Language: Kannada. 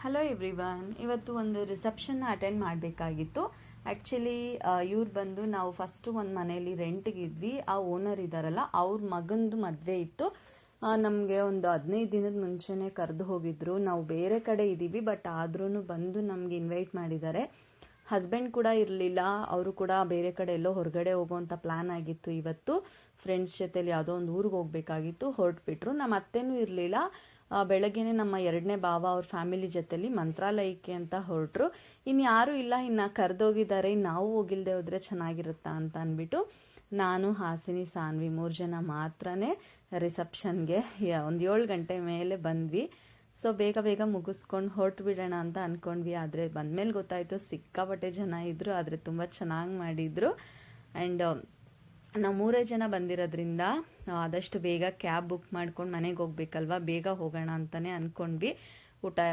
ಹಲೋ ಎವ್ರಿವನ್, ಇವತ್ತು ಒಂದು ರಿಸೆಪ್ಷನ್ನ ಅಟೆಂಡ್ ಮಾಡಬೇಕಾಗಿತ್ತು. ಆ್ಯಕ್ಚುಲಿ ಇವ್ರು ಬಂದು ನಾವು ಫಸ್ಟು ಒಂದು ಮನೆಯಲ್ಲಿ ರೆಂಟ್ಗೆ ಇದ್ವಿ. ಆ ಓನರ್ ಇದ್ದಾರಲ್ಲ, ಅವ್ರ ಮಗಂದು ಮದುವೆ ಇತ್ತು. ನಮಗೆ ಒಂದು 15 ದಿನದ ಮುಂಚೆನೇ ಕರೆದು ಹೋಗಿದ್ರು. ನಾವು ಬೇರೆ ಕಡೆ ಇದ್ದೀವಿ, ಬಟ್ ಆದ್ರೂ ಬಂದು ನಮಗೆ ಇನ್ವೈಟ್ ಮಾಡಿದ್ದಾರೆ. ಹಸ್ಬೆಂಡ್ ಕೂಡ ಇರಲಿಲ್ಲ, ಅವರು ಕೂಡ ಬೇರೆ ಕಡೆ ಎಲ್ಲೋ ಹೊರಗಡೆ ಹೋಗೋವಂಥ ಪ್ಲ್ಯಾನ್ ಆಗಿತ್ತು. ಇವತ್ತು ಫ್ರೆಂಡ್ಸ್ ಜೊತೆಲಿ ಯಾವುದೋ ಒಂದು ಊರಿಗೆ ಹೋಗಬೇಕಾಗಿತ್ತು, ಹೊರಟ್ಬಿಟ್ರು. ನಮ್ಮ ಅತ್ತೆನೂ ಇರಲಿಲ್ಲ. ಬೆಳಗ್ಗೆನೆ ನಮ್ಮ ಎರಡನೇ ಭಾವ ಅವ್ರ ಫ್ಯಾಮಿಲಿ ಜೊತೆಲಿ ಮಂತ್ರಾಲಯಕ್ಕೆ ಅಂತ ಹೊರಟ್ರು. ಇನ್ನು ಯಾರೂ ಇಲ್ಲ, ಇನ್ನು ಕರೆದೋಗಿದ್ದಾರೆ, ನಾವು ಹೋಗಿಲ್ದೆ ಹೋದರೆ ಚೆನ್ನಾಗಿರುತ್ತಾ ಅಂತ ಅಂದ್ಬಿಟ್ಟು ನಾನು, ಹಾಸಿನಿ, ಸಾನ್ವಿ 3 ಜನ ಮಾತ್ರನೇ ರಿಸೆಪ್ಷನ್ಗೆ ಒಂದು 7 ಗಂಟೆ ಮೇಲೆ ಬಂದ್ವಿ. ಸೊ ಬೇಗ ಬೇಗ ಮುಗಿಸ್ಕೊಂಡು ಹೊರಟು ಬಿಡೋಣ ಅಂತ ಅಂದ್ಕೊಂಡ್ವಿ. ಆದರೆ ಬಂದಮೇಲೆ ಗೊತ್ತಾಯಿತು ಸಿಕ್ಕಾಪಟ್ಟೆ ಜನ ಇದ್ದರು, ಆದರೆ ತುಂಬ ಚೆನ್ನಾಗಿ ಮಾಡಿದರು. ಆ್ಯಂಡ್ ನಾವು 3 ಜನ ಬಂದಿರೋದ್ರಿಂದ ಆದಷ್ಟು ಬೇಗ ಕ್ಯಾಬ್ ಬುಕ್ ಮಾಡ್ಕೊಂಡು ಮನೆಗೆ ಹೋಗ್ಬೇಕಲ್ವ, ಬೇಗ ಹೋಗೋಣ ಅಂತಲೇ ಅಂದ್ಕೊಂಡ್ವಿ. ಊಟ